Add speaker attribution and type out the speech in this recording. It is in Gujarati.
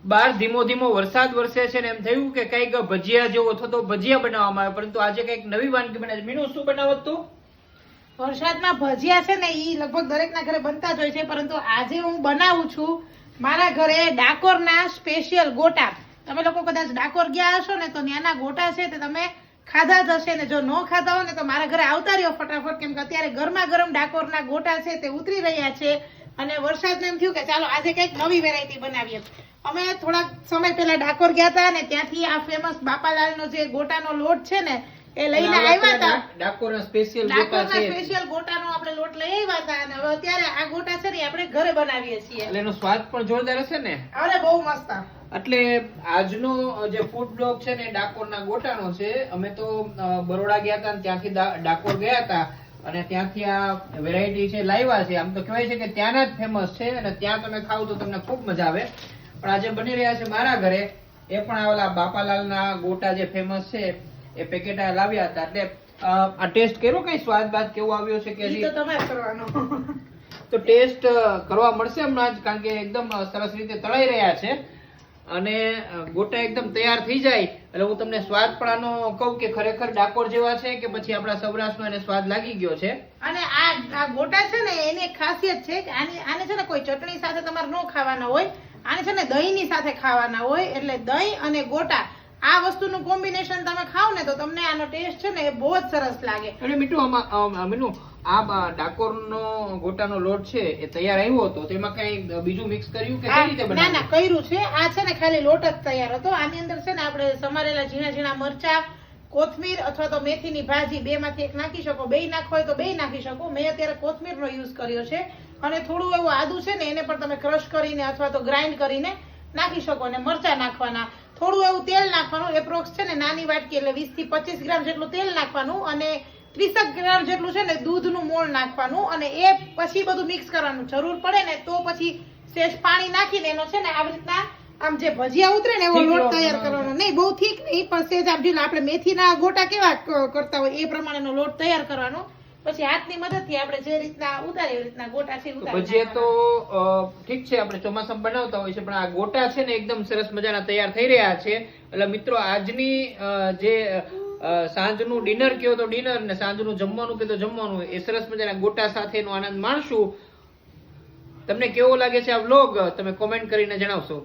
Speaker 1: બહાર ધીમો ધીમો વરસાદ વરસે છે ને એમ થયું કે કઈક ભજીયા જેવો અથવા તો ભજીયા બનાવવામાં આવે, પરંતુ આજે કઈક નવી વાનગી બનાવી. મીનુ શું બનાવત તું?
Speaker 2: વરસાદમાં ભજીયા છે ને ઈ લગભગ દરેકના ઘરે બનતા જ હોય છે, પરંતુ આજે હું બનાવું છું મારા ઘરે ડાકોરના સ્પેશિયલ ગોટા. તમે લોકો કદાચ ડાકોર ગયા હશો ને તો ત્યાંના ગોટા છે તે તમે ખાધા જ હશે ને જો ન ખાધા હોય ને તો મારા ઘરે આવતા રહ્યો ફટાફટ, કેમ કે અત્યારે ગરમા ગરમ ડાકોરના ગોટા છે તે ઉતરી રહ્યા છે અને વરસાદને એમ થયું કે ચાલો આજે કંઈક નવી વેરાયટી બનાવીએ. અમે થોડાક સમય પહેલા ડાકોર ગયા હતા અને ત્યાંથી આ ફેમસ બાપાલાલનો જે ગોટાનો લોટ છે ને એ લઈને આવ્યા હતા.
Speaker 1: ડાકોરના સ્પેશિયલ ગોટા છે,
Speaker 2: સ્પેશિયલ ગોટાનો આપણે લોટ લઈ આવ્યા હતા અને હવે અત્યારે આ ગોટા છે ને આપણે ઘરે બનાવીએ છીએ.
Speaker 1: એટલે એનો સ્વાદ પણ જોરદાર હશે ને?
Speaker 2: અરે બહુ મસ્ત.
Speaker 1: એટલે આજનો જે ફૂડ બ્લોગ છે ને ડાકોરના ગોટાનો છે. અમે તો બરોડા ગયા હતા ત્યાંથી ડાકોર ગયા હતા અને ત્યાંથી આ વેરાયટી છે લાવ્યા છે. આમ તો કહેવાય છે કે ત્યાંના જ ફેમસ છે અને ત્યાં તમે ખાવ તો તમને ખૂબ મજા આવે. પણ આજે બની રહ્યા છે મારા ઘરે એ પણ ઓલા બાપાલાલના ગોટા જે ફેમસ છે એ પેકેટ લાવ્યા હતા. એટલે આ ટેસ્ટ કર્યો, કઈ સ્વાદ બાદ કેવો આવ્યો છે કે
Speaker 2: તો તમારે કરવાનો.
Speaker 1: તો ટેસ્ટ કરવા મળશે હમણાં જ, કારણ કે એકદમ સરસ રીતે તળાઈ રહ્યા છે અને ગોટા એકદમ તૈયાર થઈ જાય એટલે હું તમને સ્વાદ પણ આનો કહું કે ખરેખર ડાકોર જેવા છે કે પછી આપણા સૌરાષ્ટ્રનો એને સ્વાદ લાગી ગયો છે.
Speaker 2: અને આ ગોટા છે ને એની એક ખાસિયત છે કે આને છે ને કોઈ ચટણી સાથે તમારે ન ખાવાના હોય, આને છે ને દહીંની સાથે ખાવાના હોય. એટલે દહીં અને ગોટા આ વસ્તુનું કોમ્બિનેશન તમે ખાવ ને તો તમને આનો ટેસ્ટ છે ને એ બહુ જ સરસ લાગે.
Speaker 1: અને મીઠું મીનુ આ ડાકોરનો ગોટાનો લોટ છે એ તૈયાર આવ્યો હતો તો એમાં કઈ બીજું મિક્સ કર્યું કે કઈ રીતે બનાવ્યું?
Speaker 2: ના કર્યું છે. આ છે ને ખાલી લોટ જ તૈયાર હતો. આની અંદર છે ને આપણે સમારેલા ઝીણા ઝીણા મરચા, કોથમીર અથવા તો મેથીની ભાજી બેમાંથી એક નાખી શકો. બે નાખો હોય તો બે નાખી શકો. મેં અત્યારે કોથમીરનો યુઝ કર્યો છે અને થોડું એવું આદુ છે ને એને પણ તમે ક્રશ કરીને અથવા તો ગ્રાઇન્ડ કરીને નાખી શકો. અને મરચા નાખવાના, થોડું એવું તેલ નાખવાનું. એપ્રોક્સ છે ને નાની વાટકી એટલે 20 થી 25 ગ્રામ જેટલું તેલ નાખવાનું અને 30 ગ્રામ જેટલું છે ને દૂધનું મોણ નાખવાનું અને એ પછી બધું મિક્સ કરવાનું. જરૂર પડે ને તો પછી સેજ પાણી નાખીને એનો છે ને આવી રીતના આમ જે ભજીયા ઉતરે ને એવો લોટ તૈયાર કરવાનો. નહીં બહુ થીક નહીં, પણ સેજ આમ ઢીલો. આપણે મેથીના ગોટા કેવા કરતા હોય એ પ્રમાણેનો લોટ તૈયાર કરવાનો. પછી હાથની મદદથી આપણે જે રીતના ઉતારે એવી રીતના ગોટા છે
Speaker 1: ભજીયા તો ઠીક છે આપણે ચોમાસામાં બનાવતા હોય છે, પણ આ ગોટા છે ને એકદમ સરસ મજાના તૈયાર થઈ રહ્યા છે. એટલે મિત્રો આજની જે સાંજનું ડિનર કયો તો ડિનર ને સાંજનું જમવાનું કયો તો જમવાનું, એ સરસ મજાના ગોટા સાથેનો આનંદ માણશું. તમને કેવો લાગે છે આ વ્લોગ તમે કોમેન્ટ કરીને જણાવશો.